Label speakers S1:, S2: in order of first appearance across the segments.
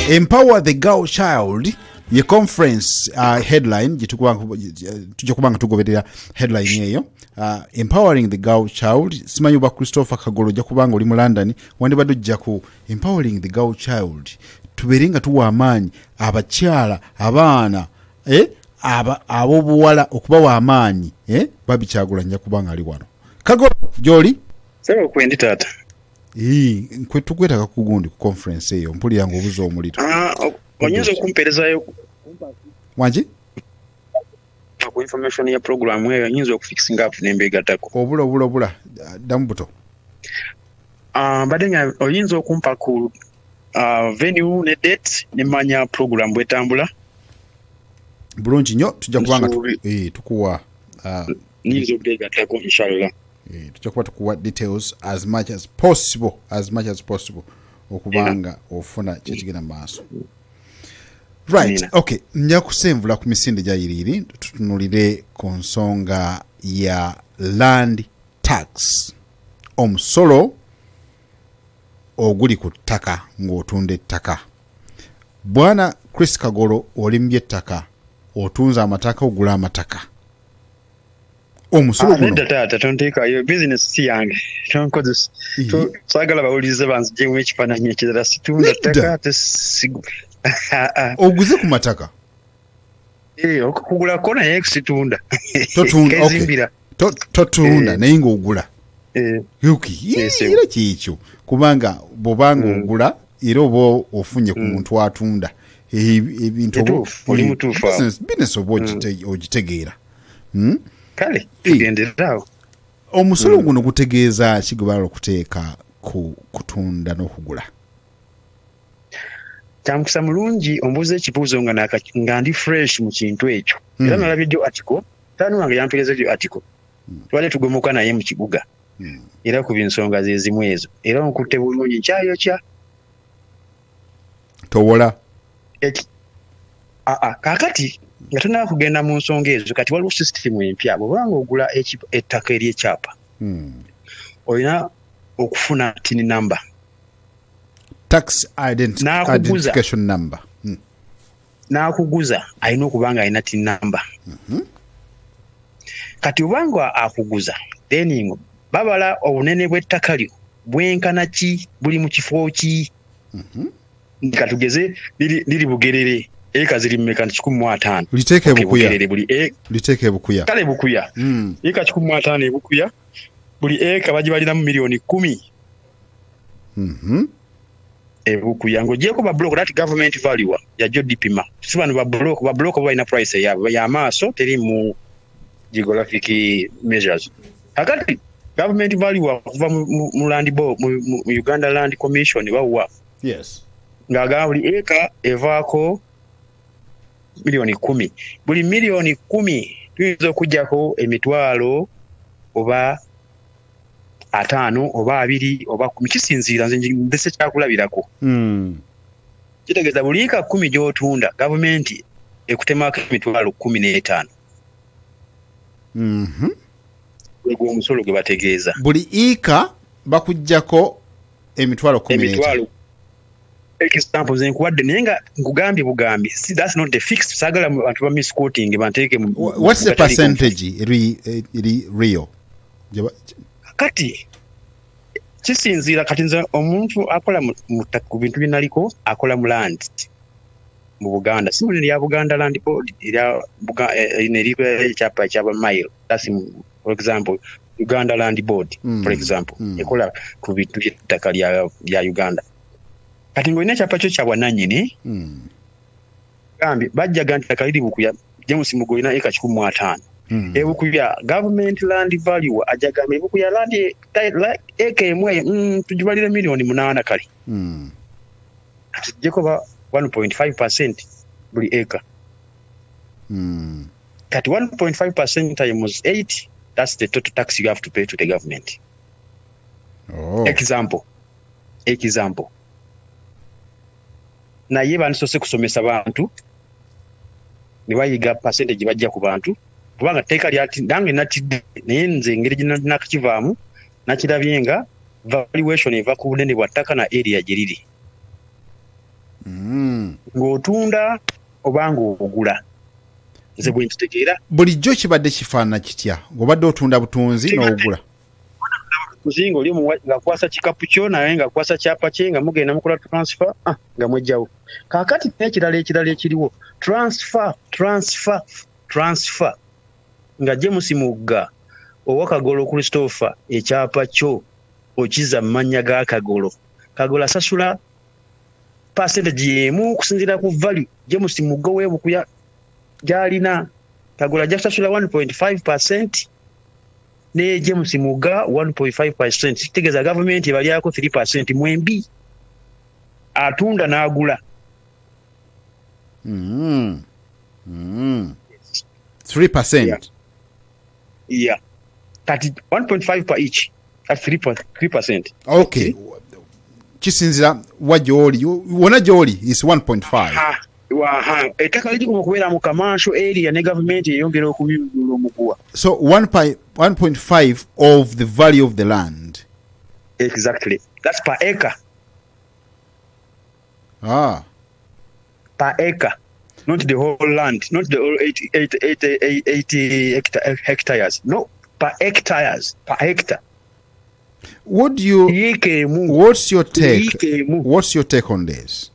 S1: Empower the girl child ye conference headline tujja kubanga tugoberera headline eyo. Empowering the girl child. Simanyi ba Christopher Kagolo ja kubanga oli mu London wandibadde ojja ku empowering the girl child. Tuberinga tuwa amaanyi abakyala abaana abobuwala okubawa amaanyi babikyagula nja kubanga ali wano. Kagolo joli
S2: sebo kwendi tata
S1: kwe tukwetaka kugundi ku conference eyo mpulira ngo obuzo omulito
S2: onyezo kumperezayo
S1: wanji
S2: ku information ya program eyo nyinzo okufixinga up nembega tako
S1: obula dambuto
S2: badenga oyinzo okumpa ku venue ne date ne manya program bwetambula
S1: bulungi nnyo tujja kubanga tukuwa
S2: nyinzo bega tako inshallah
S1: tujja kuba tukuwa details as much as possible okubanga ofuna kyekigenda mu maaso. Right, okay. Nja kusemvula ku misinde gya yiriri tutunulire ku nsonga ya land tax. Omusolo oguli ku ttaka ng'otunda ettaka. Bwana Chris Kagolo olimbye ettaka, otunza amataka, ogula amataka. Omusolo guno
S2: tata tonteeka yo business si yange tonkozesa sagala bawulize banzije mu ekifaananyi ekirala situunda ttaka
S1: oguze ku mataka
S2: okugula kona naye kusitunda
S1: totunda naye ng'ogula era kyekyo kubanga bw'obanga ogula era oba ofunye ku muntu atunda ebintu business oba ogitegeera
S2: kale tugendererawo.
S1: Omusolo guno gutegeeza kigobala okuteeka ku kutunda n'okugula.
S2: Kyamukisa mulungi ombuuza ekibuuzo nga ndi fresh mu kintu ekyo. Era nalabye dio article, taani wange yampeereza dio article. Twali tugomoka naye mu kibuga. Era ku binsonga ze zimu ezo. Era onkutte bulungi nkyayokya.
S1: Towola.
S2: Kakati nga tunaa kugenda mu nsonga ezo kati waliwo system empya bw'obanga ogula ettaka ery'ekyapa olina okufuna tin number,
S1: tax identification number.
S2: N'akuguza alina okuba nga alina tin number. Kati obanga akuguza then babala obunene bw'ettaka lyo bwenkana ki, buli mu kifo ki. Katugeze liri Bugerere eka ziri mmeka 15
S1: liteeke bukuya
S2: kale bukuya eka 15 ebukuya buli eka bagibalira mu milioni 10 ebukuya ngojeko ba block that government value ya jodipima sibano ba block balina price ya maaso teri mu geographic measures akati government value kuva mu land board mu Uganda Land Commission bawa
S1: yes
S2: ngaga buli eka evaako milioni 10. Buli milioni 10 tuyinza okujjako emitwalo oba 5 oba 2 oba 10 kisinziira nze ndese kyakulabirako. Kitegeeza buli eka 10 gy'otunda gavumenti ekutemako emitwalo 15. Gwe omusolo gwe bategeeza.
S1: Buli eka bakujjako emitwalo 15.
S2: Examples nkuwadde naye nga nkugambye bugambi that's not the fixed sagala abantu ba misquoting banteeke
S1: what's the percentage real
S2: kati kisinziira kati nze omuntu akola mu bintu binaliko akola mu land mu Buganda si munene ya Buganda Land Board era ineriko ekyapa kyaba mile that's for example Uganda Land Board for example ekola ku bintu by'ettaka lya Uganda. Kati ngolina kyapa kyo kyabwananyini gambi bajja ganti akaliri bukuya James Mugolina eka 15 ebukuya government land value ajagambe ebukuya land eka emwe tujibalira milioni 8 kali jeko ba 1.5% buli eka kati 1.5% times 8 that's the total tax you have to pay to the government. Example naye banisose kusomesa bantu ne bayiga percentage bajja ku bantu kubanga teeka lyati nange natidde naye nze engeri ginakivaamu nakirabye nga valuation eva ku bunene bwa ttaka na area gye riri. ng'otunda oba ng'ogula nze bwe nkitegeera
S1: bulijjo kibadde kifaanana kitya ng'obadde otunda butunzi n'ogula
S2: kuzinga oli ng'akwasa kikapu kyo naye ng'akwasa kyapa kye nga mugenda mukola transfer nga mwejjawo kaakati n'ekirala ekiriwo transfer nga James Mugga owa Kagolo Christopher ekyapa kyo okiza mu mannya ga Kagolo asasula percentage y'emu okusinziira ku value James Mugga w'ebukuya gy'alina Kagolo ajja kusasula 1.5% ne James Mugga 1.5%. Kitegeeza gavumenti ebalyako 3% mwembi atunda n'agula
S1: 3%.
S2: Yeah. Kati 1.5 per each. That's 3%.
S1: Okay. Kisinzira wajoli wona joli is 1.5.
S2: Ettaka liri kubeera mu commercial area ne government eyongera okubibula omuguwa.
S1: So 1.5 of the value of the land.
S2: Exactly. That's per acre. Per acre. Not the whole land, not the whole 80 hectares. No, per hectares, per hectare.
S1: What's your take? What's your take on this?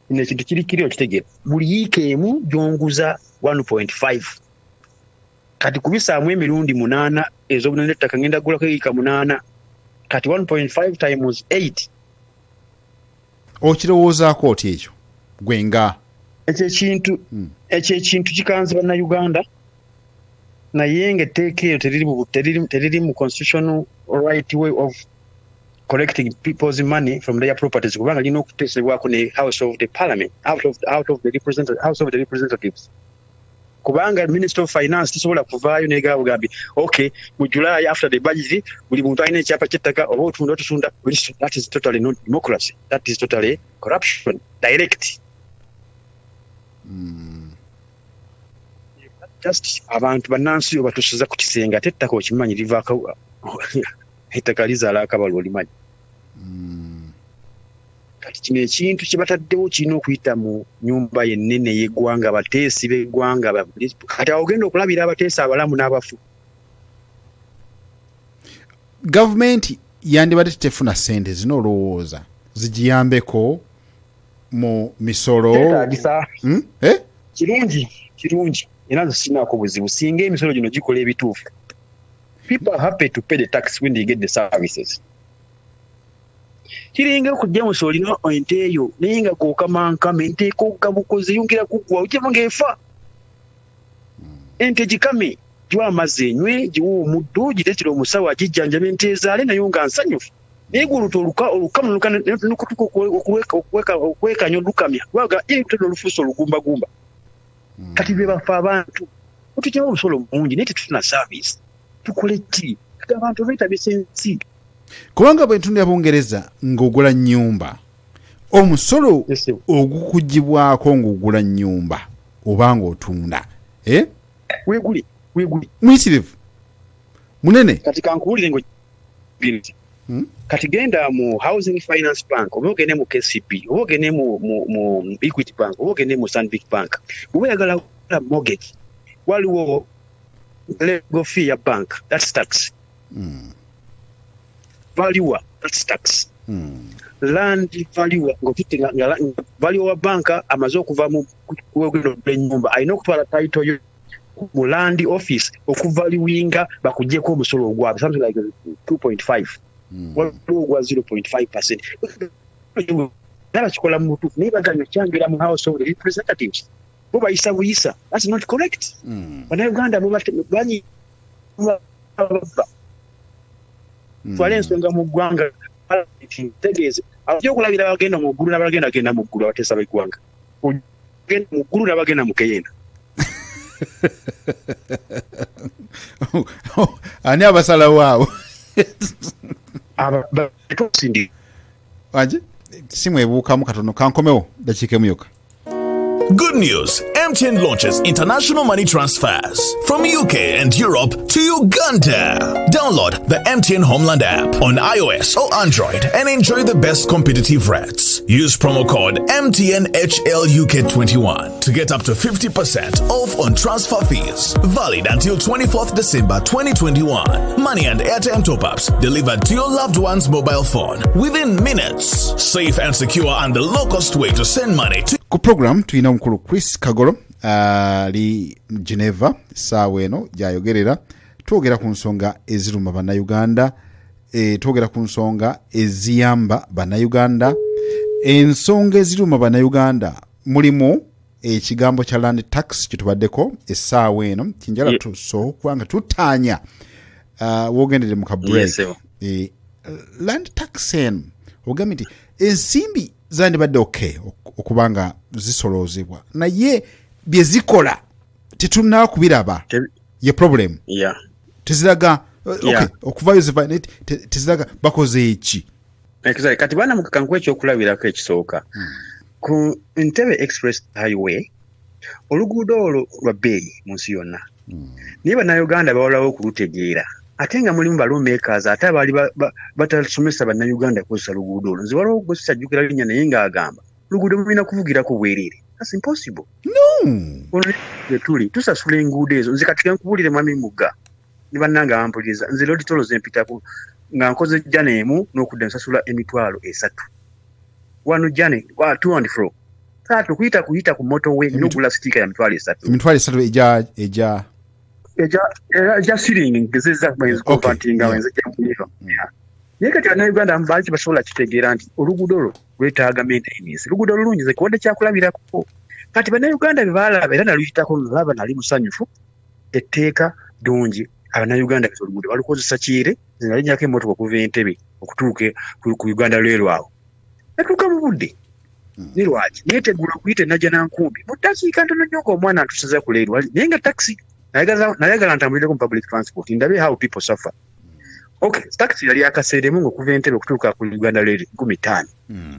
S2: Ekintu kiri okitegeera buli yiika emu gyonguza 1.5 kati kubisaamu emirundi 8 ez'obunene ettaka ngenda gulako yiika 8 kati 1.5 times 8
S1: okirowoozaako oti ekyo gwenga
S2: ekyo ekintu kikanze bannayuganda naye ng'etteeka eyo teriri mu constitutional right way of collecting people's money from their properties kubanga lina okuteesebwako ne house of the parliament house of the representatives kubanga minister of finance tisobola kuvaayo negabugambye okay mu July after the budget buli muntu alina ekyapa ky'ettaka oba otunda that is totally not democracy, that is totally corruption direct. Just abantu bannansi obatusiza ku kisenge ate ettaka okimanyi livaako ettaka lizaala akabalo olimanyi kati kino ekintu kibataddewo kirina okuyita mu nyumba yennene y'eggwanga abateesi b'eggwanga kati awo ogenda okulabira abateesi abalamu n'abafu
S1: gavumenti yandibadde tetefuna ssente zino olowooza zigiyambeko mu misolo
S2: kirungi era nze sinaako buzibu singa emisolo gino gikola ebituufu. People are happy to pay the tax when they get the services. Kiringa okujja mu solino ente eyo naye nga k'okamankama ente k'okabukozi yongera kuggwa okiva ng'efa ente gikame giwa amazzi enywe giwa omuddo gireetera omusawo agijjanjaba ente ezaale nayo nga nsanyufu naye guluta olukamu nukutuka okwekanya olukamya lwaga tera olufuusa olugumbagumba kati be bafa abantu otujjawo olusolo mungi naye tetufuna service tukole ki abantu beetabisa ensi
S1: kubanga bwe ntundu ya Bungereza ng'ogula nnyumba omusolo ogukugibwako ng'ogula nnyumba oba ng'otunda
S2: weeguli
S1: muyitirivu munene
S2: kati kankuwulire ngo kati genda mu housing finance bank oba ogende mu KCB oba ogende mu Equity bank oba ogende mu Stanbic bank oba oyagala okula mortgage waliwo legal fee ya bank, that's tax. Value, that's tax. Land value, value wa banka amaze okuva mu nyumba ayina okutwala title yo mu land office okuvaluinga bakujjeko omusolo ogwabe something like 2.5 gwa 0.5%. Naba kikola mu butuufu naye baganya kyanjula mu house of representatives bo bayisa buyisa. That's not correct. Bannayuganda banyi twale ensonga mu ggwanga tegeeze ajja okulabira abagenda mu ggulu n'abagenda genda mu ggulu abateesa b'eggwanga ogenda mu ggulu n'abagenda mu keyenda.
S1: Ani abasalawo abo
S2: abatosindi
S1: aje simwebuukamu katono kankomewo dakiika emu yokka.
S3: Good news. MTN launches international money transfers from UK and Europe to Uganda. Download the MTN Homeland app on iOS or Android and enjoy the best competitive rates. Use promo code MTNHLUK21 to get up to 50% off on transfer fees. Valid until 24th December 2021. Money and airtime top-ups delivered to your loved one's mobile phone within minutes. Safe and secure and the lowest way to send money to.
S1: Ku program tuyina omukulu Chris Kagolo ali Geneva saawa eno gyayogerera twogera ku nsonga eziruma bannayuganda twogera ku nsonga eziyamba bannayuganda ensonga eziruma bannayuganda mulimu ekigambo kya land tax kitubaddeko essaawa eno kinjala tusooka tutaanya wogendere mu ka break land tax eno ogambye nti ensimbi zandibadde okay okubanga zisoloozebwa naye bye zikola tetunaa kubiraba ye problem teziraga okuvayo ziva teziraga bakoze eki
S2: kati bana mukakankuwa ekyokulabirako ekisooka ku Entebbe Express Highway oluguudo olwo lwa bbeeyi mu nsi yonna naye bannayuganda bawolawo okulutegeera ate nga mulimu baloomakers ate abaali batasomesa bannayuganda kukozesa luguudo olwo nze waliwo gwesajjukira linnya naye ng'agamba luguudo mulina kuvugirako bwereere that's impossible tuli tusasula enguudo ezo nze kati nkubulire mwami mugga ne bannange abampuliriza nze lodi tolo zempitako nga nkoze jjana emu n'okudda nsasula emitwalo 3 wano jjane 2 and fro tatu kuyita ku motorway n'ogula sitika ya mitwalo 3 eja siringi ngezeza mwenzi kupantinga wenzi kyamuliva naye kati bannayuganda baaki basobola kitegeera nti oluguudo olwo lwetaaga maintenance luguudo olulungi ze kuwadde kyakulabirako kati bannayuganda bye baalaba era naluyitako laba nali musanyufu etteeka ddungi abannayuganda kati oluguudo balukozesa kiire ze nalinnyako emmotoka okuva Entebbe okutuuka ku Uganda Rail awo natuuka mu budde ne lwaki neetegula okuyita enajja nankumbi mu ddakiika ntono nnyo ng'omwana antusiza ku leero naye nga taxi nayagala ntambulireko mu public transport ndabe how people suffer okay taxi yali akaseeremu ng'okuva Entebbe okutuuka ku Uganda Rail 15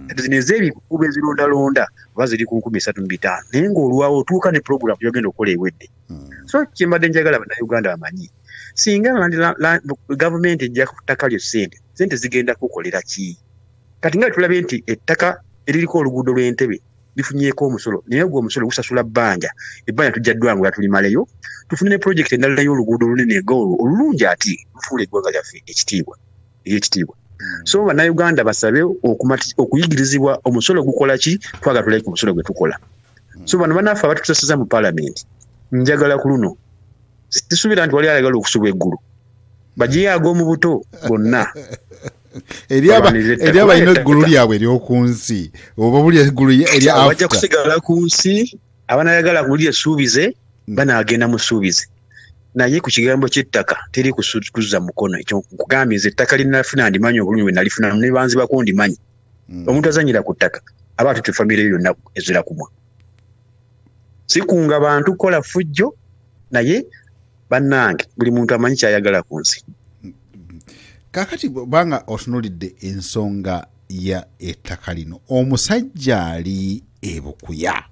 S2: kati zino ez'ebikuba ezirondalonda oba ziri ku 35 naye ng'olwawo otuuka ne program yogenda okukola ewedde so kyembadde njagala bannayuganda bamanyi singa gavumenti ejja ku ttaka lyo sente zigenda kukolera ki kati nga tulabye nti ettaka eririko oluguudo lw'Entebbe lifunyeeko omusolo naye gwe omusolo gusasula bbanja ebbanja tujja ddwangula tulimaleyo tufune ne project endala y'oluguudo olunene olulungi ati lufuula eggwanga lyaffe ekitiibwa so bannayuganda basabe okuyigirizibwa omusolo gukola ki twaga tuleke omusolo gwe tukola so bano banaffe abatusasiza mu parliament njagala ku luno sisuubira nti wali ayagala okusubwa eggulu bagiye ag'omu buto bonna
S1: eri abalina eggulu lyabwe ery'oku nsi oba buli eggulu erya after
S2: bajja kusigala ku nsi abanayagala kulyesuubize banaagenda musuubize naye ku kigambo ky'ettaka teri kuzza mukono ekyo nkugambye ettaka linafuna ndimanyi obulungi bwe nalifuna ne banzibako ndimanyi omuntu azanyira ku ttaka aba atutte famire yonna ezira kumwa sikunga bantu kukola fujjo naye bannange buli muntu amanyi kyayagala ku nsi
S1: kakati banga otunulidde ensonga ya ettaka lino omusajja ali ebukuya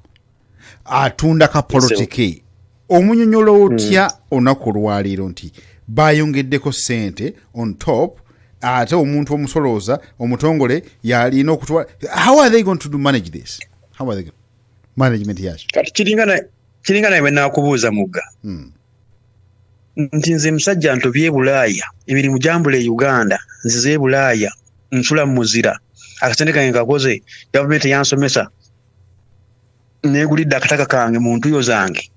S1: atunda ka politike omunyonyola otya onaku olwaleero nti bayongeddeko sente on top ate omuntu omusolooza omutongole yalina okutwala how are they going to manage this how are they management yakyo
S2: kati kiringana bwe nakubuuza mugga nti nze musajja ntobye Bulaaya emirimu jambula e Uganda nzize e Bulaaya nsula muzira akasente kange kakoze gavumenti yansomesa negulidde akataka kange mu ntuyo zange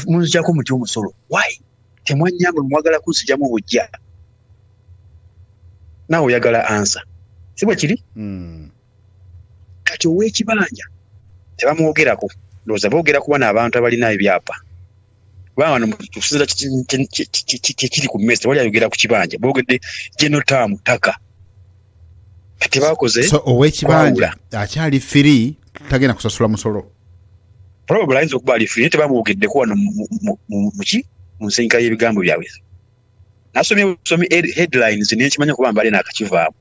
S2: munzijjako muti omusolo why temwanyamba mwagala kunsijamu bujja naawe oyagala ansa si bwe kiri kati ow'ekibanja tebamwogerako ndowooza boogera kuba n'abantu abalina ebyapa kubanga tufuza kiri ku mmesi tewali ayogera ku kibanja boogedde genotamu taka kati bakoze
S1: so ow'ekibanja akyali firi tagenda kusasula musolo
S2: probably ayinza okuba ali firi tebamwogeddeko wano mu nsenka y'ebigambo byabwe nasomye headlines nekimanya kuba mbale nakakivaamu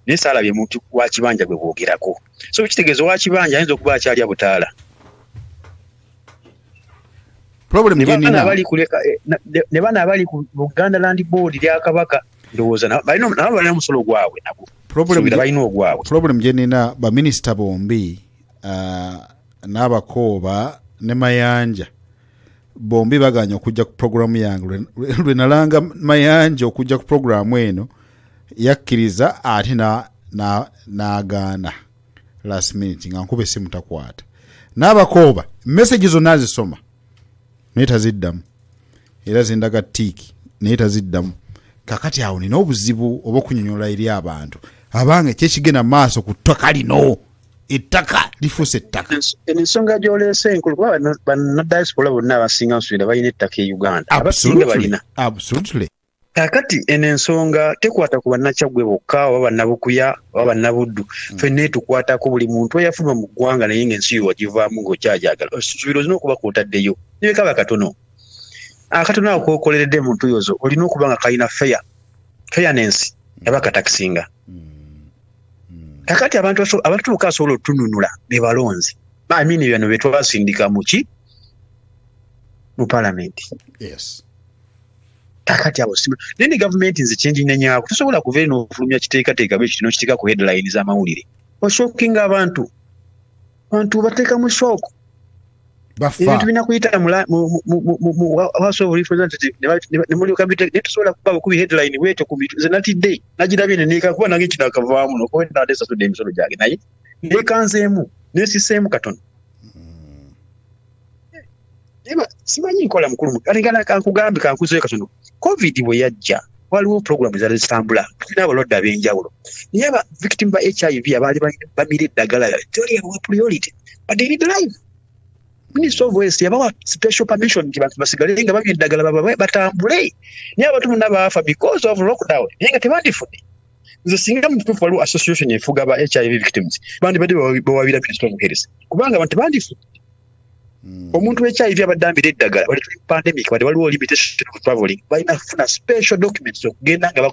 S2: naye saalabye muntu wa kibanja gwe boogerako so kitegeeza owa kibanja ayinza okuba akyali abutaala
S1: problem jenina
S2: ne bana abali ku Buganda Land Board lya kabaka ndowooza nabo balina musolo gwabwe nabo balina ogwabwe.
S1: Problem jenina ba minister bombi n'abakooba ne Mayanja bombi baganya okujja ku programu yange lwe nalanga Mayanja okujja ku programu eno yakkiriza ate n'agaana last minute nga nkube simu takwata. N'abakooba message zonna zisoma naye taziddamu era zindaga tiiki naye taziddamu. Kakati awo nina obuzibu oba okunyonyola eri abantu abange kyekigenda maaso ku ttaka lino ettaka lifuuse ettaka.
S2: Ensonga gy'oleese enkulu kuba bannadiaspora bonna abasinga nsubira balina ettaka e Uganda abasinga balina.
S1: Absolutely.
S2: Kakati eno ensonga tekwata ku bannakyaggwe bokka oba bannabukuya oba bannabuddu ffenna tukwatako buli muntu eyafuluma mu ggwanga naye ng'ensi yo wagivaamu ng'okyajagala osuubira olina okuba kwotaddeyo niwe kaba katono akatono ako kookoleredde mu ntuyozo olina okuba nga kalina fairness yaba katakisinga. Kakati abantu bokka asobola otununula be balonzi bano be twasindika mu palamenti.
S1: Yes.
S2: Kakati abo simu nene government nze change nanyako tusobola kuva eno ofulumya kiteekateeka be kino kitika ku headline z'amawulire shocking abantu bateeka mu shock ebintu bina kuyita mu House of Representatives ne muri cabinet netusobola kuba ku headline weto ku bitu zenatidde nagirabye ne neka kuba nange kino akavaamu no ko ndade saso de misolo jage naye nekanzeemu nesisemu katono. Eba simanyi nkola mukulu alingana kankugambe kankuzoe katono. COVID bwe yajja waliwo program ezazitambula tulina abalwadde ab'enjawulo naye aba victim ba HIV abaali bamira eddagala teori yabawa priority but they need life. Minister of Health yabawa special permission nti bantu basigale nga bamira eddagala batambule naye abantu bonna baafa because of lockdown naye nga tebandifudde. Nze singa mutuufu waliwo association efuga ba HIV victims bandi badde bawabira Minister of Health kubanga abantu tebandifudde. Omuntu HIV abadambira eddagala bali tuli pandemic bali waliwo limitation of traveling balina kufuna special documents okugenda nga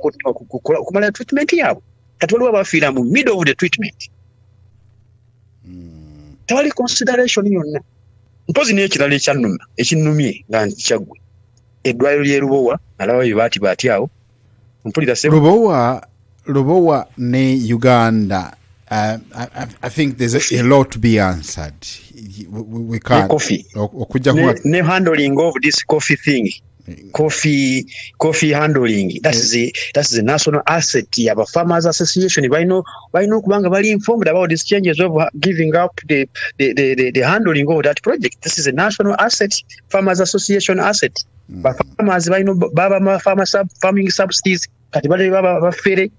S2: okumala treatment yaabwe kati waliwo abafiira mu middle of the treatment. Tewali consideration yonna. Mpozi n'ekirala ekinnumye nga nkyaggwe eddwaliro ly'e Lubowa nalaba bye baati awo mpulira
S1: Lubowa ne Uganda. I think there's a lot to be answered. We can't.
S2: Ne handling of this coffee thing. Coffee handling. That's the national asset of a farmers association. Why no kubanga bali informed about these changes of giving up the handling of that project. This is a national asset, farmers association asset. But farmers baba farming subsidies kati bali baba fere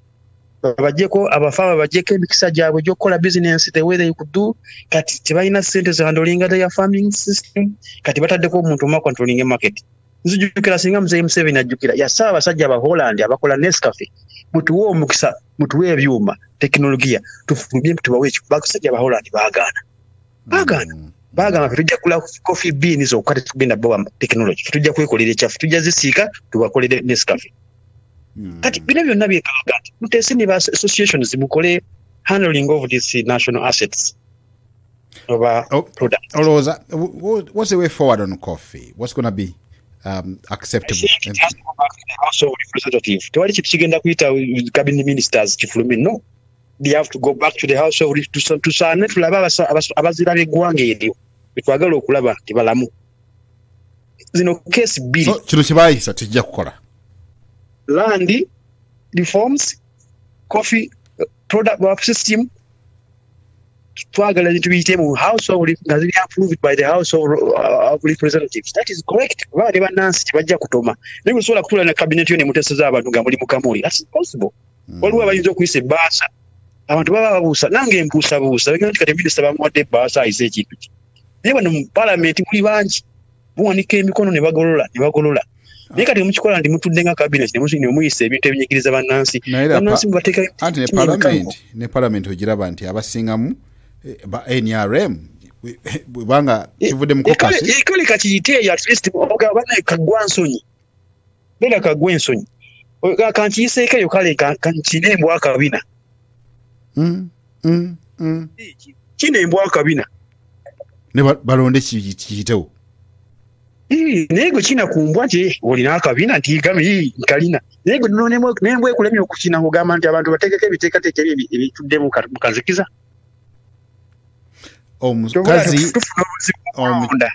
S2: bajeko abafama bajeko emikisa gyabwe gyokukola business the way they could do kati tebalina sente za handling their farming system kati bataddeko omuntu omwa controlling market. Nzijukira singa mzee Museveni ajjukira yasaba abasajja aba Holland abakola Nescafe mutuwe omukisa mutuwe ebyuma teknologia tufulumye tubawe ekibakisajja aba Holland baagana tujja kula coffee beans okukati tugenda bawa technology tujja kwekolera ekyafu tujja zisiika tubakolere Nescafe. Kati bino byonna byekalaga nti muteese ne ba associations mukole handling of these national assets over products.
S1: Oloza, what's the way forward on coffee? What's going to be acceptable?
S2: It has to go back to the House of Representatives. Tewali kitu kigenda kuyita cabinet ministers kifulume no. They have to go back to the House of Representatives to saane tulaba abazirabye eggwanga eryo betwagala okulaba nti balamu. Zino case bill.
S1: So kino kibayisa tujja kukola.
S2: Land reforms, coffee product system, twagala to be House of approved by the House of Representatives. That is correct. Bali banansi tibajja kutoma. Nengo sola kutula na cabinet yone muteseza abantu nga muli mukamuli. That's impossible. Waliwo abayinza okuyisa ebbaasa. Abantu baba babuusa nange embuusabuusa. Bagenda kati minisita bamuwadde ebbaasa ayise ekintu ki. Naye bano mu parliament muli bangi. Buwanika emikono ne bagolola. Naye kati mukikola ndi mutudde nga cabinet ne muyisa ebintu ebinyigiriza bannansi mubateeka
S1: anti ne parliament ogiraba nti abasingamu ba NRM bwanga kivudde mu kokasi
S2: ekole kakiyite at least bana kagwansonyi bela kagwensonyi kankiyiseeko eyo kale kankine akabina kine embwa akabina
S1: ne balonde kiyitewo
S2: naye gwe kina kumbwa nti olina akabina nti gami nkalina naye gwe nembwe ekulemye okukina kugamba nti abantu bategeka ebiteekateeka ebituddemu mukazikiza
S1: omukazi
S2: tufuna obuzibu okulonda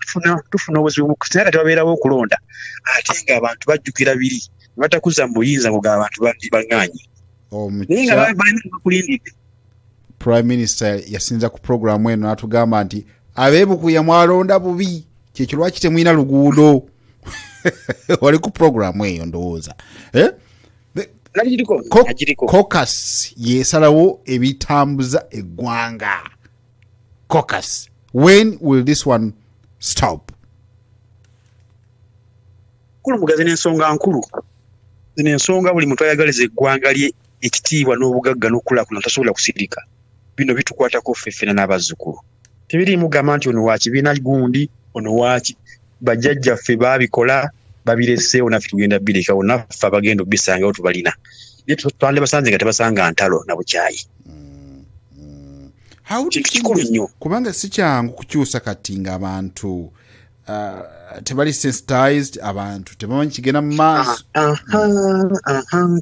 S2: singa tufuna obuzibu naye kati babeerawo okulonda ate ng'abantu bajjukira biri ne batakuza mu buyinza ng'ogaba abantu baŋŋaanye naye nga balina bakulindidde.
S1: Prime Minister yasinza ku programu eno n'atugamba nti abeebukuya mwalonda bubi kyekyo lwaki temwina luguudo wali ku programu eyo ndowooza caucus yesalawo ebitambuza eggwanga caucus when will this one stop?
S2: Nkulu mugazi n'ensonga nkulu zino ensonga buli muntu ayagaliza eggwanga lye ekitiibwa n'obugagga n'okulaakulana tasobola kusirika bino bitukwatako ffeffena n'abazzukulu tebiriimu gamba nti ono wa kibiina gundi ono waki bajjajjaffe baabikola babirese onaffe tugenda birekawo naffe abagenda obisangawo tubalina naye twande basanze nga tebasanga ntalo na bukyayi kintu kikulu nnyo
S1: kubanga si kyangu kukyusa kati ng'abantu tebali sensitized abantu tebamanyi kigenda mu maaso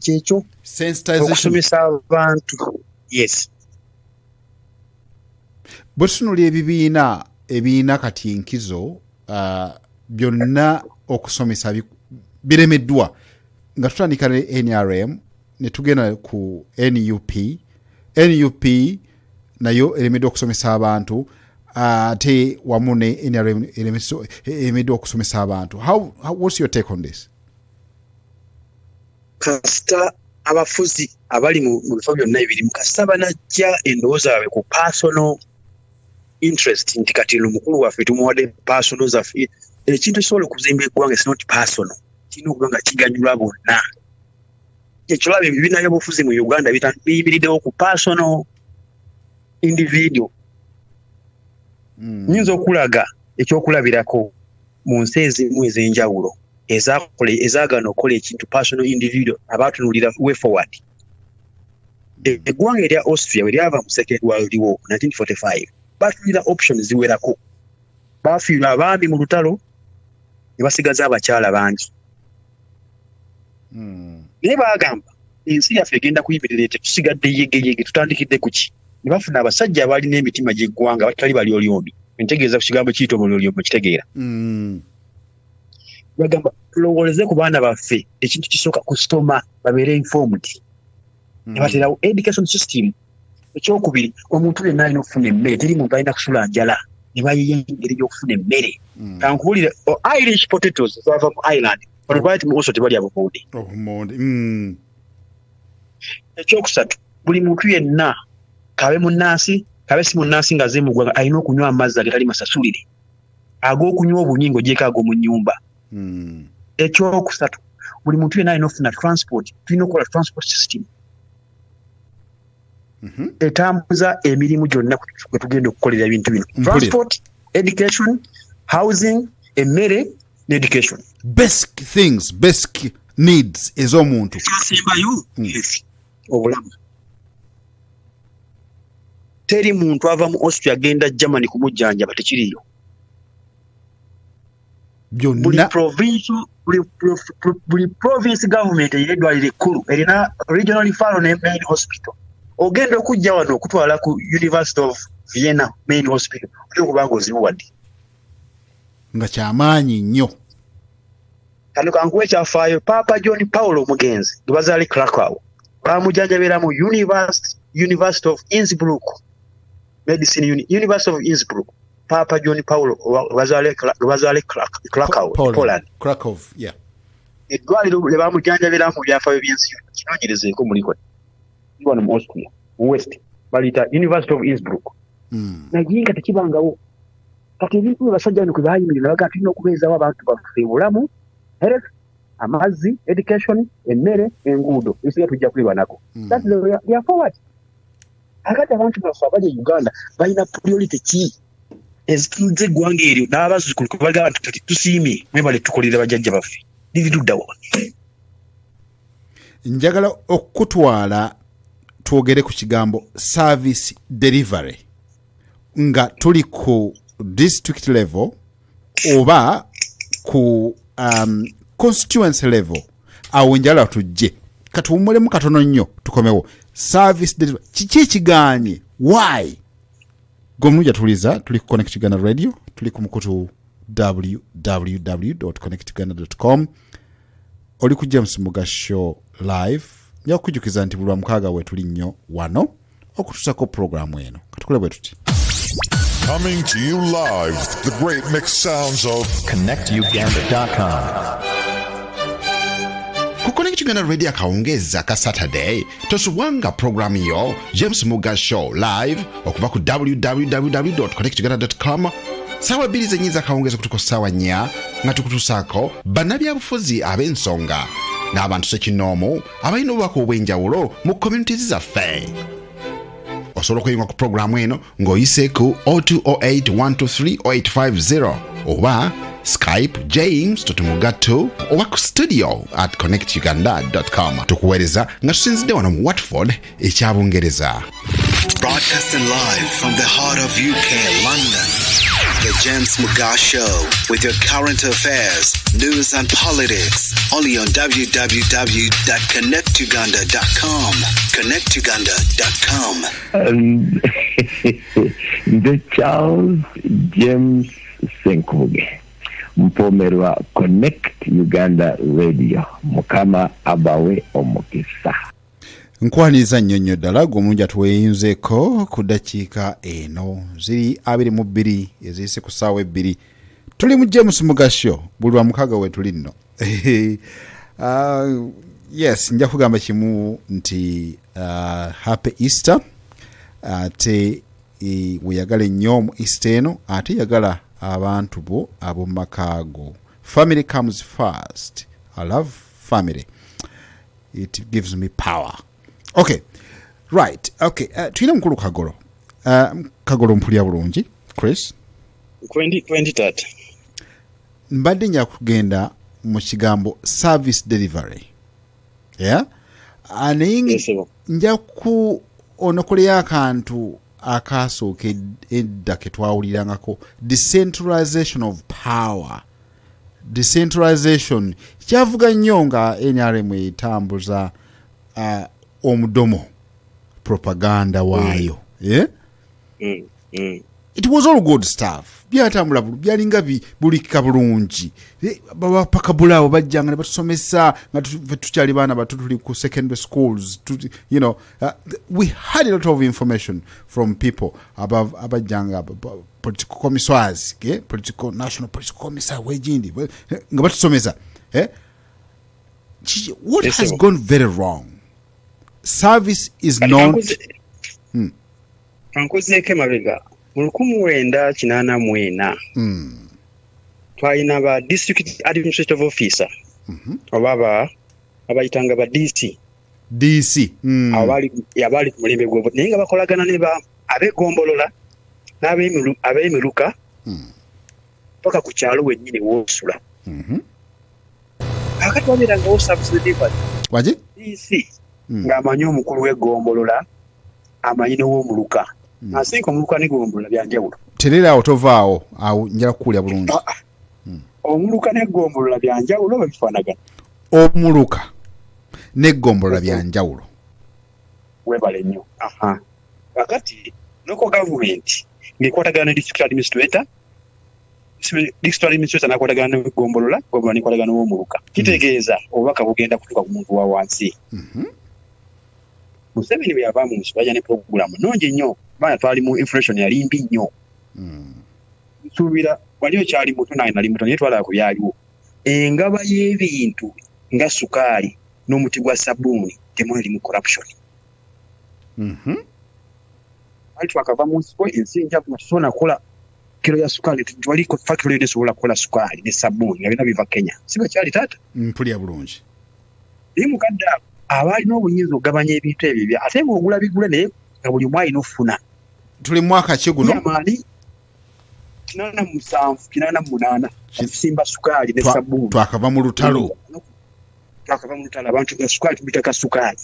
S2: kyekyo okusomesa abantu yes
S1: bwe tutunula ebibiina kati enkizo byonna okusomesa biremeddwa nga tutandika ne NRM ne tugenda ku NUP nayo eremeddwa okusomesa abantu ate wamu ne NRM eremeddwa okusomesa abantu. What's your take on this?
S2: Kasita abafuzi abali mu bifo byonna ebirimu kasita banajja endowooza yaabwe ku personal interest nti kati omukulu waffe tumuwadde personal zaffe ekintu kisobola okuzimba eggwanga is not personal kirina okuba nga kiganyulwa bonna ekyolaba ebibiina by'obufuzi mu Uganda biyimiriddewo ku personal individual nyinza okulaga ekyokulabirako mu nsi ezimu ez'enjawulo ezaagana okukola ekintu personal individual abaatunulira way forward eggwanga erya Austria bwe lyava mu Second World War 1945 batunulira options ziwerako baafiirwa abaami mu lutalo ne basigaza abakyala bangi naye baagamba ensi yaffe egenda kuyimirira tetusigadde yegeyege tutandikidde ku ki ne bafuna abasajja abalina emitima gy'eggwanga batali balyolyombi entegeeza ku kigambo kiyita omulyolyombi kitegeera bagamba tulowooleze ku baana baffe ekintu kisooka kusitoma babeere informed ne baterawo education system ekyokubiri omuntu yenna alina okufuna emmere teri muntu alina kusula njala ne bayiya engeri gy'okufuna emmere kankubulire Irish potatoes zava mu Ireland bano baati mu Oslo tebalya bumonde ekyokusatu buli muntu yenna kabe munnansi kabe si munnansi nga azze mu ggwanga alina okunywa amazzi agatali masasulire ag'okunywa obunyingo gyeko ag'omu nnyumba ekyokusatu buli muntu yenna alina okufuna transport tulina okukola transport system etambuza emirimu gyonna kwe tugenda okukolera ebintu bino transport education housing emmere ne education
S1: basic needs ez'omuntu
S2: kyasembayo obulamu teri muntu ava mu Austria agenda Germany kumujjanjaba tekiriyo
S1: byonna
S2: buli province government erina eddwaliro ekkulu erina regional referral ne main hospital ogenda okujja wano okutwala ku University of Vienna main hospital oli okubanga ozibuwadde
S1: nga kyamaanyi nnyo
S2: kano kankuwa ekyafaayo Papa John Paul omugenzi gwe bazaale Krakow bamujjanjabira mu University of Innsbruck Medicine University of Innsbruck Papa John Paul bazaale Krakow Poland eddwaliro lye bamujjanjabiramu mu byafaayo by'ensi kinoonyerezeeko muliko wano mu Austria West baliyita University of Innsbruck naye nga tekibangawo kati ebintu basajja bano kwe bayimirira baga tulina okubeezaawo abantu baffe bulamu health amazzi education emmere enguudo ebisinga tujja kulirwa nako they are forward akati abantu baffe abali Uganda balina priority ki ezituze eggwanga eryo n'abazzukulu kwe bagamba nti tusiimye mwebale tukolera bajjajja baffe liriduddawo
S1: njagala okutwala twogere ku kigambo service delivery nga tuli ku district level oba ku constituency level awo njala tujje katuwumulemu katono nnyo tukomewo service delivery kiki ekiganye why gomnuja tuliza tuli ku Connect Uganda Radio tuli ku mukutu www.connectuganda.com oli ku James Mugasho live nja kujukiza nti bulwa mukaaga we tuli nnyo wano okutusako programu eno katukule bwe tuti
S4: coming to you live the great mixed sounds of
S5: connectuganda.com.
S6: Ku Connect Uganda Radio akaongeza ka Saturday tosubwanga programu yo James Mugasho live okuva ku www.connectuganda.com sawa bili zenyiza akaongeza kutuko sawa nya nga tukutusako bannabyabufuzi ab'ensonga n'abantu sekinomu abalina obubaka obw'enjawulo mu communities zaffe. Osobola okuyinga ku programu eno ng'oyise ku 0208-123-0850 oba Skype james.mugato oba ku studio at connectuganda.com tukuweereza nga tusinzidde wano mu Watford ekyabungereza.
S7: Broadcasting live from the heart of UK, London. The James Mugasho Show with your current affairs, news and politics. Only on www.connectuganda.com. Connectuganda.com.
S8: The Charles James Senkuge. Mpomerwa Connect Uganda Radio. Mukama abawe omukisa.
S1: Nkwaniza nnyonnyo ddala gomulungi tuweyinzeeko ku dakiika eno ziri 22 eziyise ku ssaawa 2 tuli mu James Mugasho buli wa mukaaga we tuli nno yes nja kugamba kimu nti happy Easter ate weyagala ennyo mu Easter eno ate yagala abantu bo ab'omu makaago. Family comes first. I love family. It gives me power. Okay, right. Okay, tulina mukulu Kagolo. Kagolo mpulya bulungi, Chris.
S2: 20
S1: Mbadde nja kugenda mu kigambo service delivery. Yeah? Aningi nja ku onokolera akantu akasooka edda ke twawulirangako decentralization of power. Decentralization kyavuga nnyo nga NRM etambuza omudomo propaganda waayo. Yeah? It was all good stuff. Byatambula byalinga bulikika bulungi. Babapakabulawo bajjanga ne batusomesa nga tukyali baana bato tuli ku secondary schools. You know, we had a lot of information from people above abajjanga political commissars, okay? National political commissar wejindi nga batusomesa. What has gone very wrong? Service is not
S2: Kankozeke mabega mu 1984 twalina ba district administrative officer oba abayitanga ba DC abali ku mulembe gwo naye nga bakolagana ne ba abegombolola n'abemiruka paka ku kyalo wennyini wosula akati wabiranga wo service delivery
S1: waje
S2: DC ng'amanyi omukulu w'egombolola amanyi n'ow'omuluka asinga omuluka n'egombolola byanjawulo
S1: terera otovaawo awo njala kukulya bulungi
S2: omuluka n'egombolola byanjawulo babifaanagana
S1: omuluka n'egombolola byanjawulo
S2: webale nnyo kakati local government ng'ekwatagana ne district administrator n'akwatagana n'egombolola gombolola n'ekwatagana n'ow'omuluka kitegeeza obubaka bugenda kutuuka ku muntu wa wansi. Museveni bwe yava mu nsi bajja ne puroguramu nnungi nnyo baana twali mu inflation yali mbi nnyo nsuubira wali okyali muto nange nali muto naye twalaba ku byaliwo engaba y'ebintu nga sukaali n'omuti gwa sabbuuni temwalimu corruption. Ali twakava mu nsi ensi njavu tusobola kukola kilo ya sukaali twaliko factory esobola kukola sukaali ne sabbuuni nga byonna biva Kenya si bwe kyali taata
S1: mpulya bulungi
S2: naye mukadde abaali n'obuyinza okugabanya ebintu ebyo ate ng'ogula bigula naye nga buli omu alina okufuna.
S1: Tuli mwaka ki guno?
S2: Amaani 87-88 okusimba sukaali ne sabbuuni.
S1: Twakava mu lutalo
S2: abantu nga sukaali tubita ka sukaali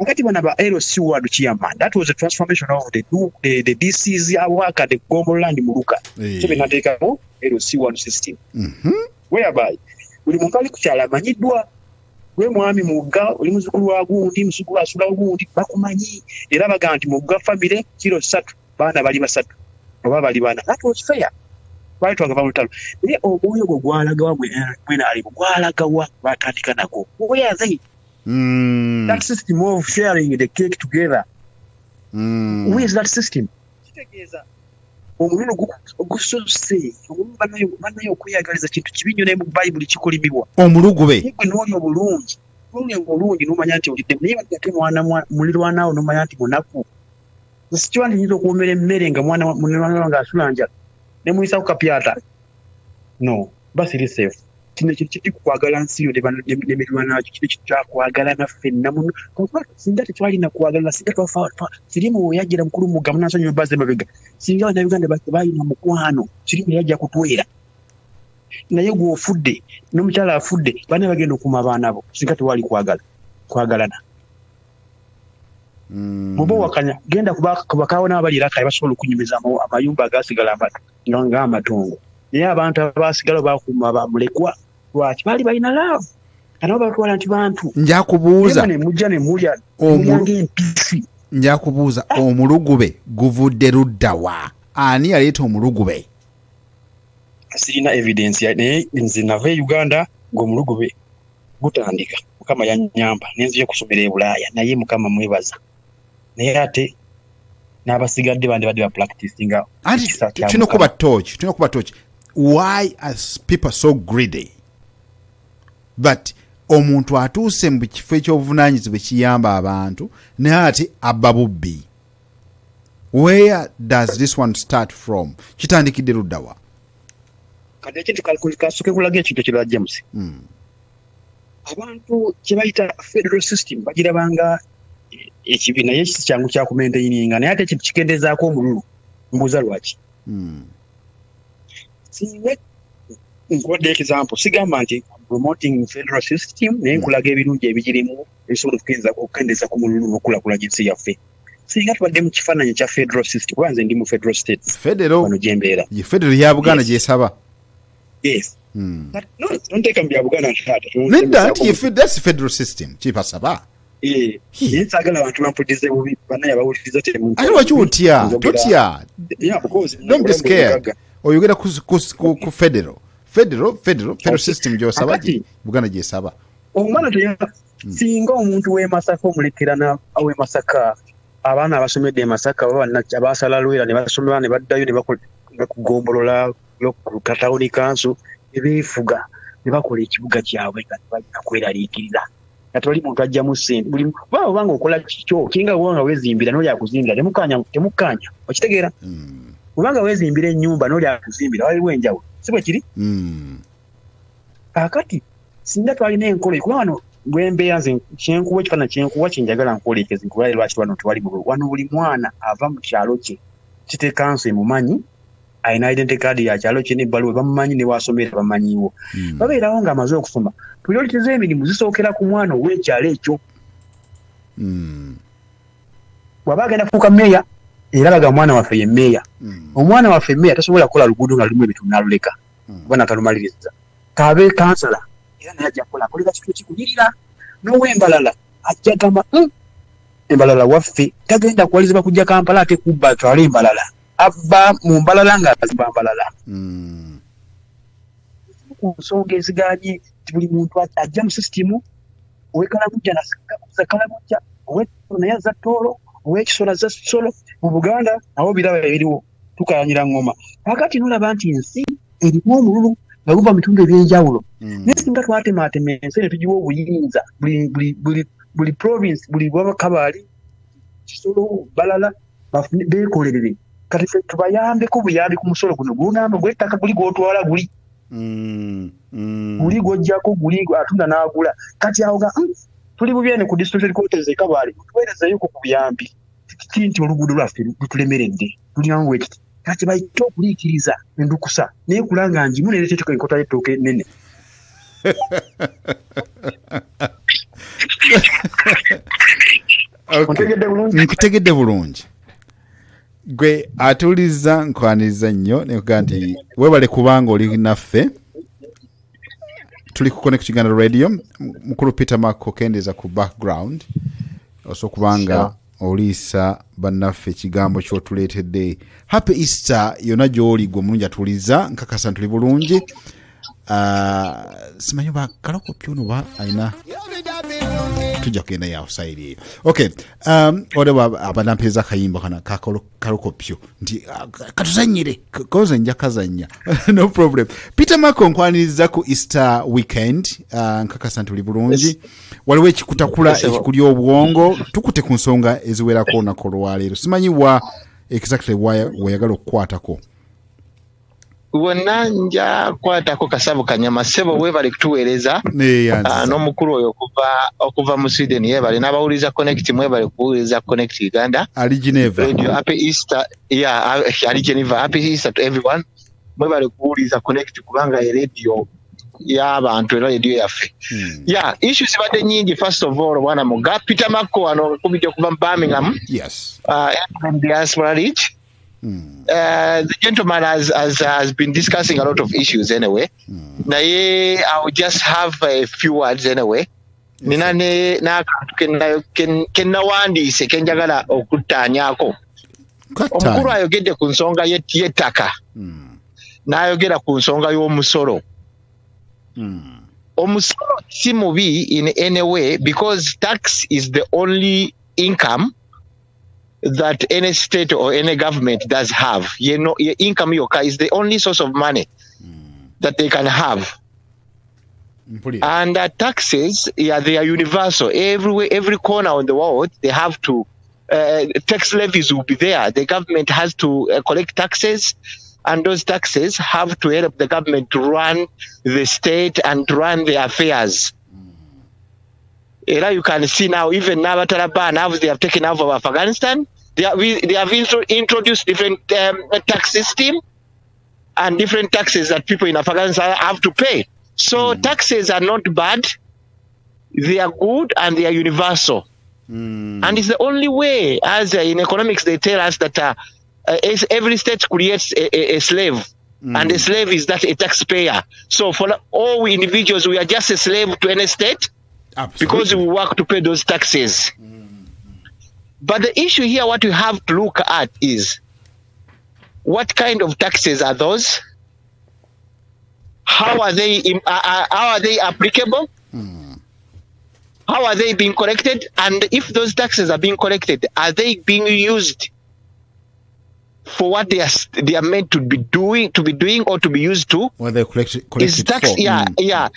S2: Akati bana ba LC ward chairman, that was a transformation of the DCs work at the Gomboland Muruka. So we not take a LC ward system. Whereby buli muntu ali kukyala amanyiddwa gwe mwami mugga oli muzukulu wa gundi musukulu asula gundi bakumanyi era baga nti mugga family kilo 3 baana bali basatu oba bali bana. That was fair. Why to agaba mutalo naye omwoyo gwo gwalagawa mwena ali gwalagawa batandika nako where are they? That system of sharing the cake together. Where is that system? Kitegeeza omululu ogusose omululu banayo okweyagaliza kintu kibi nnyo naye mu Bible kikolimibwa
S1: omulugube
S2: gwe n'oli obulungi n'omanya nti olidde naye bagate mwana mulirwanaawo n'omanya nti munaku sikiwa nti nyinza okuwomera emmere nga mulirwanaawo nga asula njala ne muyisa ku kapyata no basiri safe kino kiri kukwagala nsi yo ne mirwanaawo kino kikyakwagala naffe namuno singa tetwalina kwagala singa twafa sirimu yajjira mukulu mugamu nansonyiwa baze mabega singa Abannayuganda balina mukwano sirimu yajja kutwera naye gw'ofudde n'omukyala afudde baana bagenda okuma abaana bo singa tewali kwagalana bwoba wakanya genda kubakaawo n'abali Iraq basobola okunyumiza amayumba agasigala ng'amatongo naye abantu abasigala bakuuma bamulekwa lwaki baali balina laavu kanabo batwala nti bantu
S1: njakubuuza
S2: nemujja nemulya ng'empisi
S1: njakubuuza omulugube guvudde luddawa ani yaleeta omulugube
S2: sirina evidence naye nze nava e Uganda ng'omulugube gutandika mukama yannyamba nenziyo kusomera e Bulaaya naye mukama mwebaza naye ate n'abasigadde bandi badde ba practicinga
S1: anti tulina kuba torch why are people so greedy but omuntu atuuse mu kifo ekyobuvunaanyizibwa kiyamba abantu naye ate abba bubbi. Where does this one start from? Kitandikidde luddawa?
S2: Kati ekintu kasooke kulaga ekintu ekirala James. Abantu kye bayita federal system bagirabanga ekibiina naye kyangu kya kumaintaininga naye ate ekintu kikendezaako omululu mbuuza lwaki. Singa nkuwadde example sigamba nti promoting federal system naye nkulaga ebirungi ebigirimu ebisobola okukendeza ku mululu n'okulakulanya ensi yaffe. Singa tubadde mu kifaananyi kya federal system kuba nze ndi mu federal states wano gye mbeera
S1: federal ya Buganda gyesaba.
S2: Yes. But no, don't take them Buganda shata.
S1: Nedda nti that's federal system kipasaba.
S2: Yensagala abantu bampulirize bubi banaye abawuliriza temuntu.
S1: Ate lwaki otya? Totya.
S2: Yeah, because
S1: don't be scared. Oyogera ku federal system gyosaba Buganda gyesaba.
S2: Omwana teya singa omuntu w'e Masaka omulekera awe Masaka abaana abasomedde e Masaka abasala lwera ne basomera ne baddayo ne bakugombolola ku Town Council ebeefuga ne bakola ekibuga kyabwe balina kweraliikiriza kati bali muntu ajja mu ssente buli obanga okola kikyo kinga wanga weezimbira n'oli akuzimbira temukkaanya okitegeera obanga weezimbira ennyumba n'oli akuzimbira waliwo enjawulo si bwe kiri kakati singa twalina enkola kuba wano bwembeera nze kyenkuwa ekifaananyi kyenkuwa kyenjagala nkwolekeze nkubaye lwaki wano tewali wano buli mwana ava mu kyalo kye kite kanso emumanyi ayina identity card ya kyalo kye n'ebbaluwa bamumanyi ne wasomera bamanyiwo babeerawo ng'amaze okusoma priority z'emirimu zisookera ku mwana ow'ekyalo ekyo bw'aba agenda kufuuka meeya era baga mwana waffe ye meeya omwana waffe meeya tasobola kukola luguudo nga lulimu ebintu n'aluleka kuba natalumaliriza kaabe kansala era naye ajja kukola akolera kitu ekikunyirira n'ow'embalala ajja gamba embalala waffe tagenda kuwalizibwa kujja Kampala ate kubba atwale embalala abba mu mbalala ng'azimba mbalala ku nsonga eziganye nti buli muntu ajja mu sisitimu ow'ekalamujja naza kalamujja ow'ekisolo naye azza ttolo ow'ekisolo azza kisolo mu Buganda awo biraba ebiriwo tukaanyira ngoma kakati nolaba nti ensi erimu omululu nga guva mu bitundu ebyenjawulo naye singa twatematema ensi ne tugiwa obuyinza buli province buli bwabakabaali kisolo balala beekolerere kati ffe tubayambeko buyambi ku musolo guno gunamba gw'ettaka guli gw'otwala guli guli gw'ojjako guli atunda n'agula kati awo ga tuli bubyene ku district headquarters ekabaali tuweerezeyo ku buyambi nti oluguudo lwaffe lutulemeredde tulinangu ekiti kati bayite okuliikiriza endukusa naye kulanga njimu neereteeteko enkota y'ettooke ennene
S1: nkutegedde bulungi gwe atuliza nkwaniriza nnyo nekuga nti webale kubanga oli naffe tuli ku Connect Uganda Radio mukulu Peter Marco kendeza ku background oso kubanga oliisa bannaffe ekigambo kyotuleetedde happy Easter yona gy'oli gwe mulungi atuliza nkakasa tuli bulungi simanyi bakalako pyuno ba aina tujja kugenda yausayiri eyo okay olaba abanampeza akayimba kana kalokopyo nti katuzanyire koze nja kazanya no problem Peter Marco nkwaniriza ku Easter weekend nkakasa tuli bulungi waliwo ekikutakula ekikuli obwongo tukute ku nsonga eziwerako nakolwaleero simanyi wa exactly wayagala okukwatako
S9: wonna nja kwatako Kasabo Kanyama ssebo webale kutuweereza n'omukulu oyo okuva mu Sweden yebale n'abawuliza Connect mwebale kuwuliza Connect Uganda
S1: ali Geneva
S9: radio happy Easter ali Geneva happy Easter to everyone mwebale kuwuliza Connect kubanga radio y'abantu era radio yaffe issues zibadde nyingi first of all bwana muga Peter Marco wano kubidde okuva mu Birmingham from diaspora reach the gentleman has been discussing a lot of issues anyway. Naye I'll just have a few words anyway. Nina na kenawandise kenjagala okutanyako. Omukulu ayogedde ku nsonga y'ettaka. N'ayogera ku nsonga y'omusolo. Omusolo si mubi in any way because tax is the only income that any state or any government does have. You know, your income is the only source of money that they can have. And taxes, they are universal. Everywhere, every corner of the world, they have to, tax levies will be there. The government has to collect taxes, and those taxes have to help the government to run the state and to run their affairs. You can see now, even now, now they have taken over Afghanistan. They have introduced different tax system and different taxes that people in Afghanistan have to pay. So taxes are not bad; they are good and they are universal. And it's the only way, as in economics, they tell us that every state creates a slave, and a slave is that a taxpayer. So for all individuals, we are just a slave to any state. Absolutely. Because we work to pay those taxes. But the issue here, what we have to look at is what kind of taxes are those? How are they applicable? How are they being collected? And if those taxes are being collected, are they being used for what they are meant to be doing, or to be used to?
S1: What they're collected
S9: tax,
S1: for.
S9: Yeah.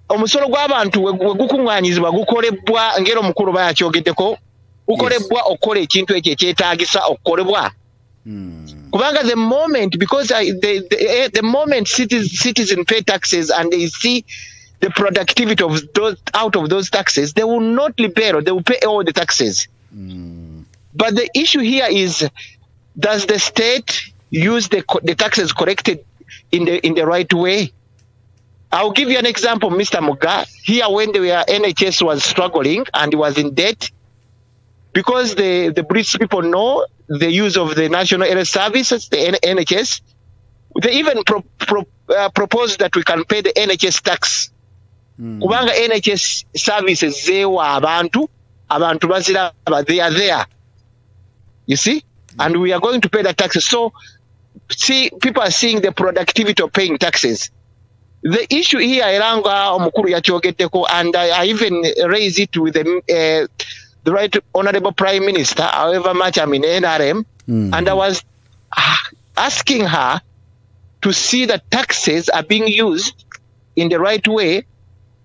S9: Omusolo gw'abantu we gukungaanyizibwa gukolebwa ngero mukulu bayakyogeddeko gukolebwa okukola ekintu ekyo ekyetaagisa okukolebwa kubanga the moment because the moment citizens pay taxes and they see the productivity of those out of those taxes, they will not rebel, they will pay all the taxes. But the issue here is, does the state use the taxes collected in the right way? I'll give you an example, Mr. Muga. Here, when the NHS was struggling and was in debt, because the British people know the use of the National Health Services, the NHS, they even proposed that we can pay the NHS tax. Kubanga NHS services, they abantu baziraba, they are there. You see? And we are going to pay the taxes. So, see, people are seeing the productivity of paying taxes. The issue here, omukulu yakyogeddeko, and I even raised it with the Right Honorable Prime Minister, however much I'm in NRM, and I was asking her to see that taxes are being used in the right way,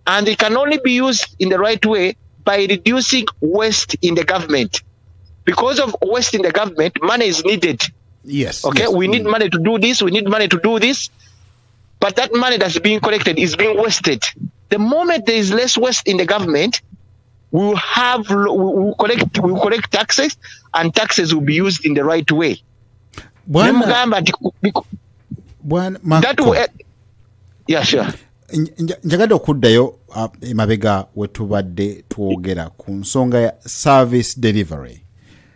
S9: and they can only be used in the right way by reducing waste in the government. Because of waste in the government, money is needed.
S1: Yes.
S9: Okay,
S1: yes.
S9: We need money to do this, we need money to do this. But that money that's being collected is being wasted. The moment there is less waste in the government, we will collect taxes, and taxes will be used in the right way.
S1: That will,
S9: yeah, sure.
S1: njagadde okuddayo emabega wetubadde twogera ku nsonga ya service delivery.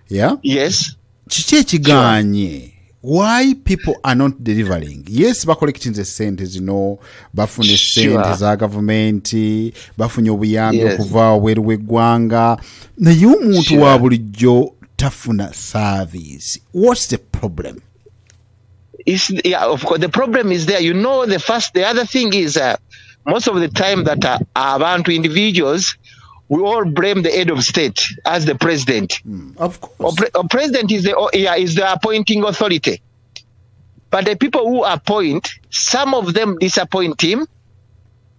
S1: Yeah?
S9: Yes.
S1: Kiki ekiganye? Why people are not delivering? Yes, bakollectinze sente zino, bafune sente za gavumenti, bafunye obuyambi okuva wabweru w'eggwanga, naye omuntu wa bulijjo tafuna service. What's the problem?
S9: Of course, the problem is there. You know, the other thing is most of the time that abantu individuals, we all blame the head of state as the president.
S1: Of course.
S9: President is the appointing authority. But the people who appoint, some of them disappoint him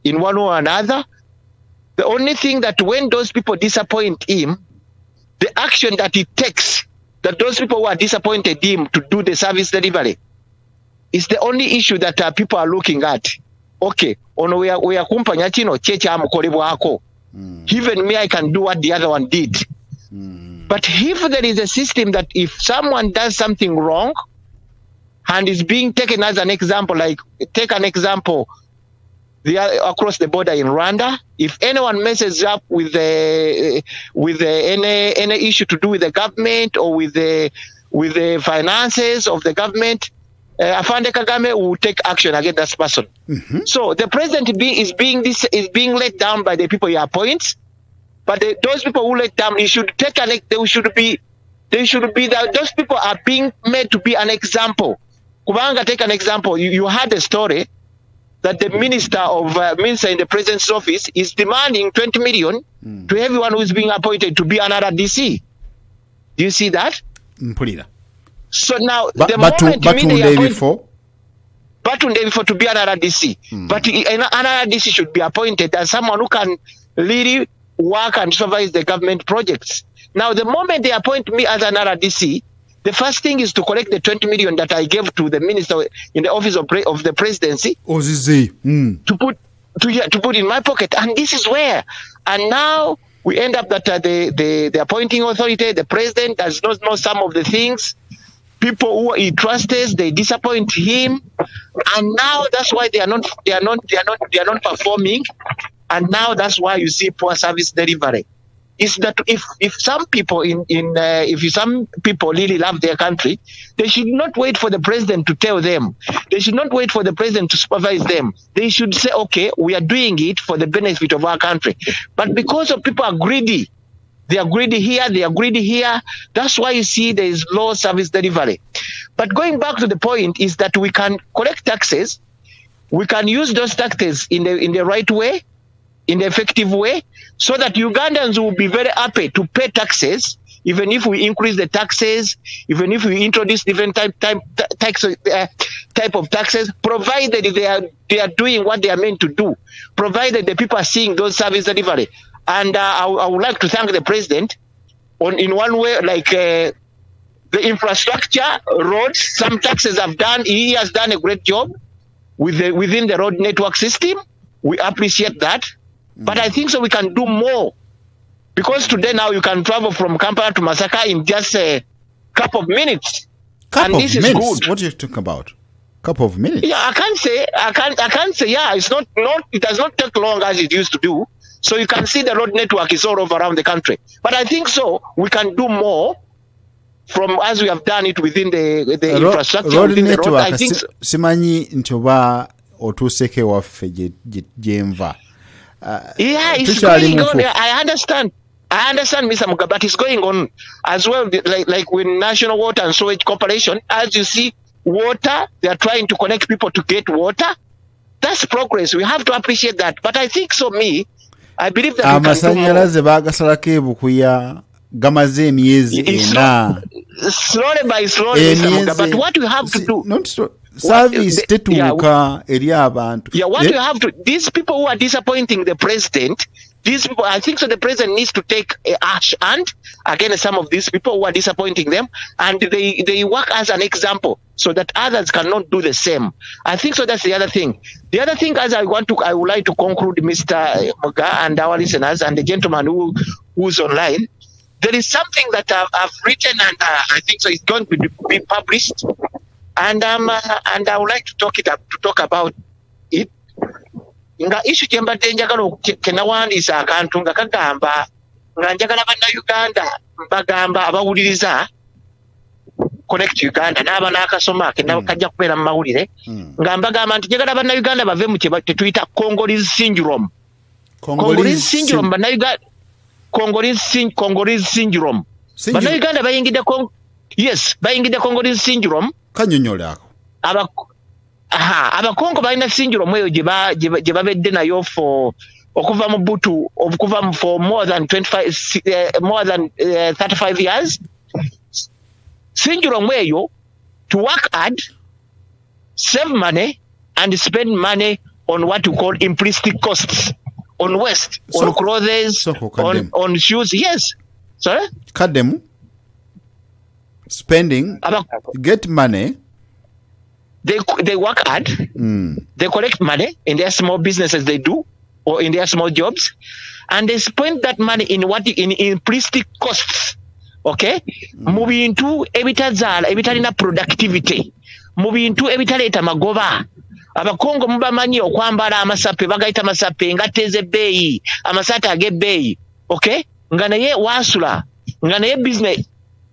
S9: in one way or another. The only thing that when those people disappoint him, the action that it takes, that those people who are disappointed him to do the service delivery, is the only issue that people are looking at. Okay, ono we are kumpanya kino checha amukolebwako. Even me, I can do what the other one did. But if there is a system that if someone does something wrong and is being taken as an example, like take an example across the border in Rwanda, if anyone messes up with any issue to do with the government or with the finances of the government, Afande Kagame will take action against that person. So the president is being let down by the people he appoints, but those people who let down, those people are being made to be an example. Kubanga, take an example. You had a story that the minister in the president's office is demanding 20 million to everyone who is being appointed to be another DC. Do you see that? So now, the moment Batunde before to be another DC, but another DC should be appointed as someone who can really work and supervise the government projects. Now, the moment they appoint me as another DC, the first thing is to collect the 20 million that I gave to the minister in the office of the presidency to put in my pocket, and this is where. And now we end up that the appointing authority, the president, does not know some of the things. People who he trusts, they disappoint him, and now that's why they are not performing, and now that's why you see poor service delivery. Is that if some people if some people really love their country, they should not wait for the president to tell them. They should not wait for the president to supervise them. They should say, okay, we are doing it for the benefit of our country. But because of people are greedy, they are greedy here, they are greedy here. That's why you see there is low service delivery. But going back to the point is that we can collect taxes. We can use those taxes in the right way, in the effective way, so that Ugandans will be very happy to pay taxes, even if we increase the taxes, even if we introduce different type of taxes, provided they are doing what they are meant to do, provided the people are seeing those service delivery. And I would like to thank the president in one way, like the infrastructure, roads, some taxes have done. He has done a great job within the road network system. We appreciate that. But I think so we can do more. Because today now you can travel from Kampala to Masaka in just a couple of minutes.
S1: This is good. What are you talking about? Couple of minutes?
S9: Yeah, I can't say, yeah, it does not take long as it used to do. So you can see the road network is all over around the country. But I think so we can do more from as we have done it within the infrastructure.
S1: Road network, I think so. Simanyi ntoba otuseke waffe jenva.
S9: Yeah, it's going on. I understand, Mr. Mugabe, but it's going on as well. Like with National Water and Sewage Corporation, as you see, water, they are trying to connect people to get water. That's progress. We have to appreciate that. But I think so, I believe that
S1: amasanyalaze bagasalako ebukuya gamaze emyezi ena
S9: slowly by slowly, but what we have to do
S1: service tetuuka eri abantu.
S9: What you have to, these people who are disappointing the president, these people, I think so the president needs to take a harsh hand against some of these people who are disappointing them, and they work as an example so that others cannot do the same. I think so that's the other thing. The other thing, as I would like to conclude, Mr. Muga and our listeners and the gentleman who's online, there is something that I've written, and I think so it's going to be published. And I would like to talk about it. nga issue kyembadde njagala kenawandiisa akantu nga kagamba nga njagala bannayuganda mbagamba abawuliriza Connect Uganda n'aba n'akasoma kajja kubeera mu mawulire nga mbagamba nti njagala bannayuganda bave mu kye tuyita Congolese syndrome. Congolese syndrome bannayuganda Congolese syndrome. Bannayuganda bayingidde Congolese syndrome.
S1: Kanyonyola ako.
S9: Abakongo balina syndrome eyo gye babedde nayo okuva mu butu okuva for more than 35 years. Syndrome eyo to work hard, save money and spend money on what we call implicit costs, on waste, on clothes, on shoes. Yes. Sorry?
S1: Kademu spending, get money.
S9: They work hard. They collect money in their small businesses they do or in their small jobs, and they spend that money in implicit costs. Okay? Mu bintu ebitalina productivity. Mu bintu ebitaleeta magoba. Abakongo mubamanyi okwambala amasape bagayita amasape engatte ez'ebbeeyi, amasaati ag'ebbeeyi. Okay? Nga naye wasula, nga naye business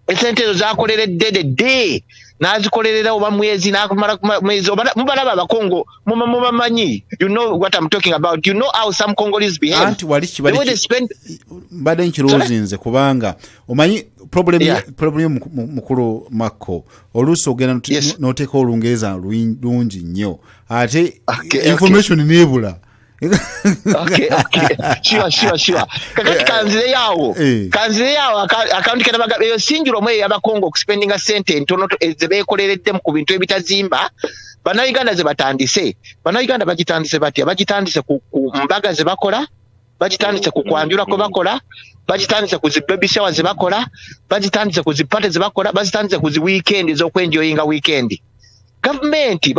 S9: esente ezo zakoleredde dedde n'azikolerera oba mwezi n'akumala mwezi mubalaba abakongo mubamanyi. You know what I'm talking about. You know how some Congolese behave.
S1: Anti mbadde nkirowoozi nze kubanga omanyi problem mukulu Mako oluusi ogenda n'oteeka Olungereza lungi nnyo ate information neebula.
S9: Okay. Sure. Kakati kanzire yawo akaunti kanabaga eyo syndrome eyo y'abakongo okuspendinga sente entono ezebeekoleredde mu ku bintu ebitazimba. Bannayuganda ze batandise. Bannayuganda bagitandise batya? Bagitandise ku mbaga ze bakola, bagitandise ku kwanjula kwe bakola, bagitandise ku zi baby shower ze bakola, bagitandise ku zi party ze bakola, bagitandise ku zi weekend ez'okwenjoyinga weekend. Gavumenti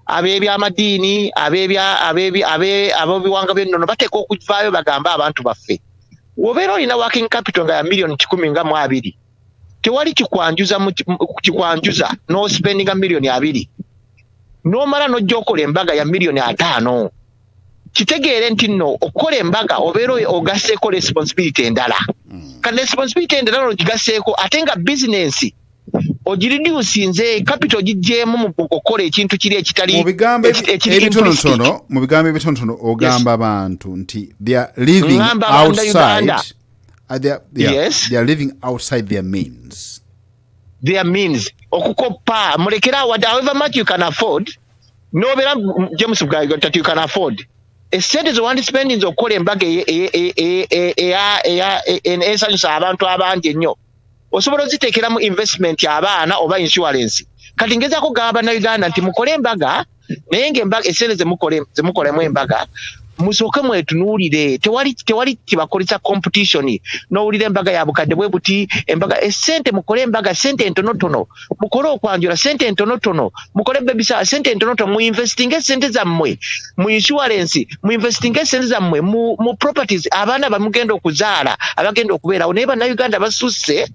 S9: ab'ebyamadiini ab'ebiwanga by'ennono bateeka okuvaayo bagamba abantu baffe wobeera olina working capital nga ya million 12 tewali kikwanjuza n'ospendinga million 2 n'omala n'ojja okola embaga ya million 5 kitegeere nti nno okukola embaga obeera ogasseeko responsibility endala kati responsibility endala ogigasseeko ate nga bizinensi ogiridusinze capital gijjeemu mu okukola ekintu kiri ekitali
S1: mu bigambo ebitonotono ogamba abantu nti they are living outside they are living outside their means
S9: okukoppa mulekera however much you can afford nobeera James Bugayi that you can afford esente zowandi spending okukola embaga esanyusa abantu abangi ennyo osobola oziteekeramu investment abaana oba insurance. Kati ngezaako gamba na Uganda nti mukole embaga naye ng'embaga esente zemukolemu embaga musooke mwetunuulire tewali kibakolesa competition n'owulira embaga ya bukadde bwe buti embaga esente mukole embaga sente entonotono mukole okwanjula sente entonotono mukole bebisa sente entonotono mu investing esente zammwe mu insurance mu investing esente zammwe mu properties abaana bamugenda okuzaala abagenda okubeerawo naye bannayuganda basusse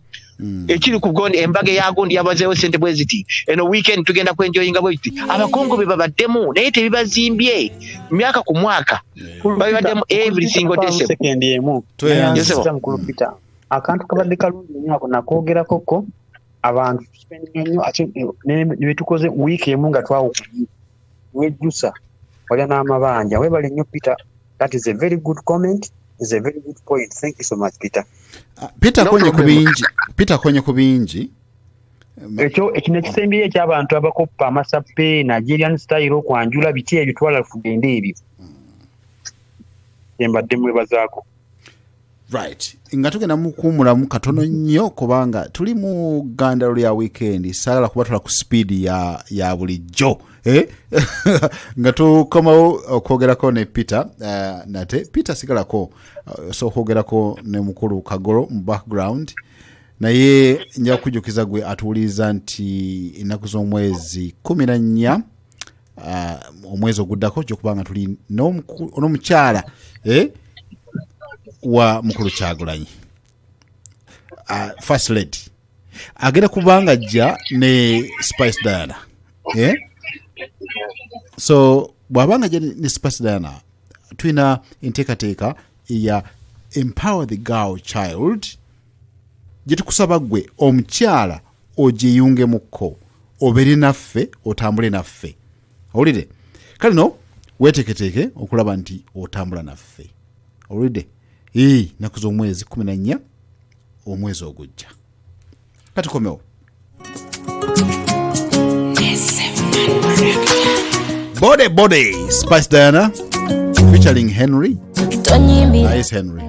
S9: ekiri ku gondi embaga ya gondi yabazeewo sente bwe ziti eno weekend tugenda kwenjoyinga bwe ziti abakongo be babaddemu naye tebibazimbye myaka ku mwaka babibaddemu every single day
S2: second emu mkulupita akantu kabadde kalungi nnyo ako nakoogerakoko abantu spending ennyo ate ne betukoze week emu nga twawukuye wejjusa walya n'amabanja webale nnyo Peter. That is a very good comment. Is a very good point. Thank you so much, Peter.
S1: Peter konye ku bingi
S2: ekyo ekisembiye eky'abantu abakoppa amasape Nigerian style okwanjula biti ebitwala fugende ebyo embadde mwebazaako.
S1: Right. Nga tugenda mukuumulamu katono nnyo kubanga tuli mu Uganda lya weekend saagala kubatula ku speed ya bulijjo nga tukomawo okwogerako ne Peter nate Peter sigalako so okwogerako ne mukulu Kagolo mu background naye nja kujukiza gwe atuuliza nti ennaku z'omwezi 14 omwezi oguddako kyokubanga tuli n'omukyala wa mukulu Kyagulanyi first lady agenda kubanga ajja ne Spice Diana So bwabanga je ne Spice Diana twina enteekateeka ya empower the girl child gye tukusaba gwe omukyala ogiyungemukko obere naffe otambule naffe owulire kale no weeteeketeeke okulaba nti otambula naffe owulidde naku z'omwezi 14 omwezi ogujja katukomewo Bode Spice Diana featuring Henry. Nice Henry.